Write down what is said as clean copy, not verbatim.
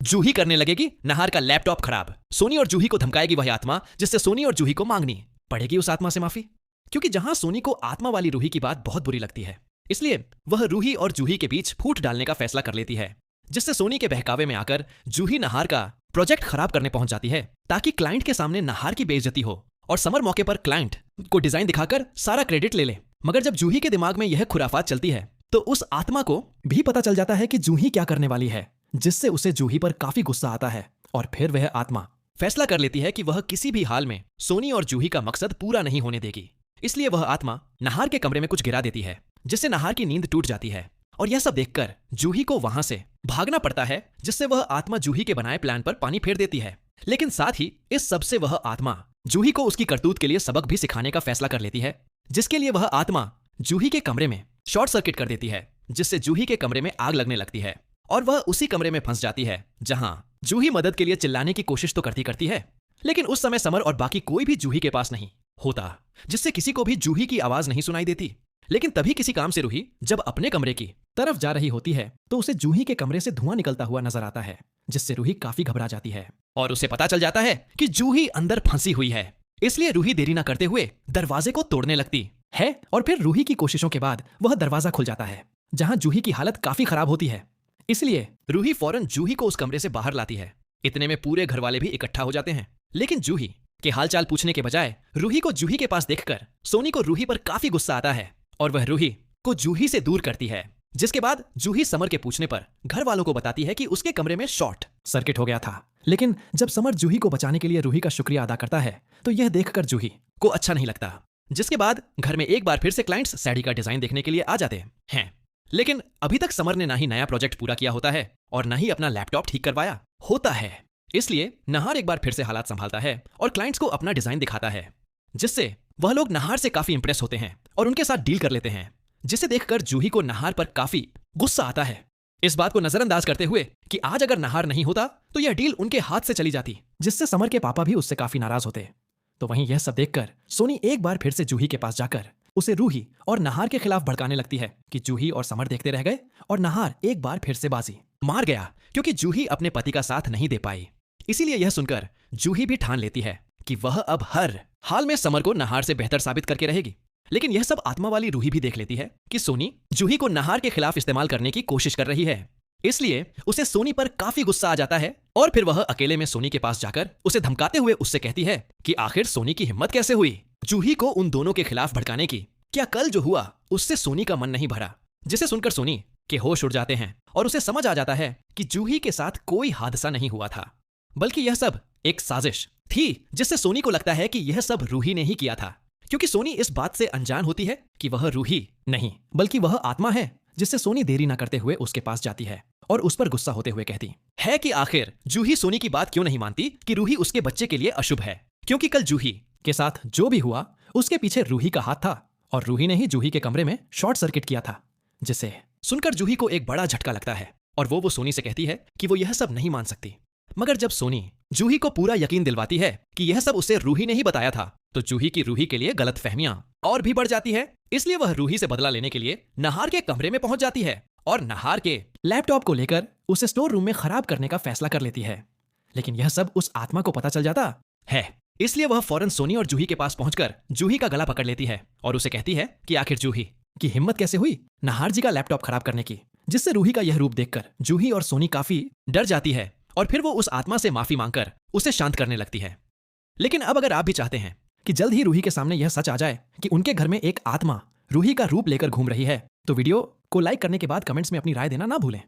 जूही करने लगेगी नहार का लैपटॉप खराब। सोनी और जूही को धमकाएगी वह आत्मा, जिससे सोनी और जूही को मांगनी पड़ेगी उस आत्मा से माफी। क्योंकि जहां सोनी को आत्मा वाली रूही की बात बहुत बुरी लगती है, इसलिए वह रूही और जूही के बीच फूट डालने का फैसला कर लेती है, जिससे सोनी के बहकावे में आकर जूही नहार का प्रोजेक्ट खराब करने पहुंच जाती है, ताकि क्लाइंट के सामने नहार की बेइज्जती हो और समर मौके पर क्लाइंट को डिजाइन दिखाकर सारा क्रेडिट ले ले। मगर जब जूही के दिमाग में यह खुराफात चलती है, तो उस आत्मा को भी पता चल जाता है कि जूही क्या करने वाली है, जिससे उसे जूही पर काफी गुस्सा आता है। और फिर वह आत्मा फैसला कर लेती है कि वह किसी भी हाल में सोनी और जूही का मकसद पूरा नहीं होने देगी। इसलिए वह आत्मा नहार के कमरे में कुछ गिरा देती है, जिससे नहार की नींद टूट जाती है। और यह सब देखकर जूही को वहां से भागना पड़ता है, जिससे वह आत्मा जूही के बनाए प्लान पर पानी फेर देती है। लेकिन साथ ही इस सब से वह आत्मा जूही को उसकी करतूत के लिए सबक भी सिखाने का फैसला कर लेती है, जिसके लिए वह आत्मा जूही के कमरे में शॉर्ट सर्किट कर देती है, जिससे जूही के कमरे में आग लगने लगती है और वह उसी कमरे में फंस जाती है जहां जूही मदद के लिए चिल्लाने की कोशिश तो करती है, लेकिन उस समय समर और बाकी कोई भी जूही के पास नहीं होता, जिससे किसी को भी जूही की आवाज नहीं सुनाई देती। लेकिन तभी किसी काम से रूही जब अपने कमरे की तरफ जा रही होती है, तो उसे जूही के कमरे से धुआं निकलता हुआ नजर आता है, जिससे रूही काफी घबरा जाती है और उसे पता चल जाता है कि जूही अंदर फंसी हुई है। इसलिए रूही देरी न करते हुए दरवाजे को तोड़ने लगती है और फिर रूही की कोशिशों के बाद वह दरवाजा खुल जाता है, जहां जूही की हालत काफी खराब होती है। इसलिए रूही फौरन जूही को उस कमरे से बाहर लाती है। इतने में पूरे घर वाले भी इकट्ठा हो जाते हैं, लेकिन जूही के हालचाल पूछने के बजाय रूही को जूही के पास देखकर सोनी को रूही पर काफी गुस्सा आता है और वह रूही को जूही से दूर करती है। जिसके बाद जूही समर के पूछने पर घर वालों को बताती है कि उसके कमरे में शॉर्ट सर्किट हो गया था। लेकिन जब समर जूही को बचाने के लिए रूही का शुक्रिया अदा करता है, तो यह देखकर जूही को अच्छा नहीं लगता। जिसके बाद घर में एक बार फिर से क्लाइंट्स साड़ी का डिजाइन देखने के लिए आ जाते हैं। लेकिन अभी तक समर ने ना ही नया प्रोजेक्ट पूरा किया होता है और ना ही अपना लैपटॉप ठीक करवाया होता है। इसलिए नहार एक बार फिर से हालात संभालता है और क्लाइंट्स को अपना डिजाइन दिखाता है, जिससे वह लोग नहार से काफी इंप्रेस होते हैं और उनके साथ डील कर लेते हैं, जिसे देखकर जूही को नहार पर काफी गुस्सा आता है, इस बात को नजरअंदाज करते हुए कि आज अगर नहार नहीं होता तो यह डील उनके हाथ से चली जाती, जिससे समर के पापा भी उससे काफी नाराज होते। तो वहीं यह सब देखकर सोनी एक बार फिर से जूही के पास जाकर उसे रूही और नहार के खिलाफ भड़काने लगती है कि जूही और समर देखते रह गए और नहार एक बार फिर से बाजी मार गया, क्योंकि जूही अपने पति का साथ नहीं दे पाई। इसीलिए यह सुनकर जूही भी ठान लेती है कि वह अब हर हाल में समर को नहार से बेहतर साबित करके रहेगी। लेकिन यह सब आत्मा वाली रूही भी देख लेती है कि सोनी जूही को नहार के खिलाफ इस्तेमाल करने की कोशिश कर रही है। इसलिए उसे सोनी पर काफी गुस्सा आ जाता है और फिर वह अकेले में सोनी के पास जाकर उसे धमकाते हुए उससे कहती है कि आखिर सोनी की हिम्मत कैसे हुई जूही को उन दोनों के खिलाफ भड़काने की। क्या कल जो हुआ उससे सोनी का मन नहीं भरा, जिसे सुनकर सोनी के होश उड़ जाते हैं और उसे समझ आ जाता है कि जूही के साथ कोई हादसा नहीं हुआ था, बल्कि यह सब एक साजिश थी, जिससे सोनी को लगता है कि यह सब रूही ने ही किया था। क्योंकि सोनी इस बात से अनजान होती है कि वह रूही नहीं बल्कि वह आत्मा है, जिससे सोनी देरी न करते हुए उसके पास जाती है और उस पर गुस्सा होते हुए कहती है कि आखिर जूही सोनी की बात क्यों नहीं मानती कि रूही उसके बच्चे के लिए अशुभ है, क्योंकि कल जूही के साथ जो भी हुआ उसके पीछे रूही का हाथ था और रूही ने ही जूही के कमरे में शॉर्ट सर्किट किया था। जिसे सुनकर जूही को एक बड़ा झटका लगता है और वो सोनी से कहती है कि वो यह सब नहीं मान सकती। मगर जब सोनी जूही को पूरा यकीन दिलवाती है कि यह सब उसे रूही ने ही बताया था, तो जूही की रूही के लिए गलतफहमियां और भी बढ़ जाती है। इसलिए वह रूही से बदला लेने के लिए नहार के कमरे में पहुंच जाती है और नहार के लैपटॉप को लेकर उसे स्टोर रूम में खराब करने का फैसला कर लेती है। लेकिन यह सब उस आत्मा को पता चल जाता है, इसलिए वह फौरन सोनी और जूही के पास पहुंचकर जूही का गला पकड़ लेती है और उसे कहती है कि आखिर जूही की हिम्मत कैसे हुई नहार जी का लैपटॉप खराब करने की। जिससे रूही का यह रूप देखकर जूही और सोनी काफी डर जाती है और फिर वो उस आत्मा से माफी मांगकर उसे शांत करने लगती है। लेकिन अब अगर आप भी चाहते हैं कि जल्द ही रूही के सामने यह सच आ जाए कि उनके घर में एक आत्मा रूही का रूप लेकर घूम रही है, तो वीडियो को लाइक करने के बाद कमेंट्स में अपनी राय देना ना भूलें।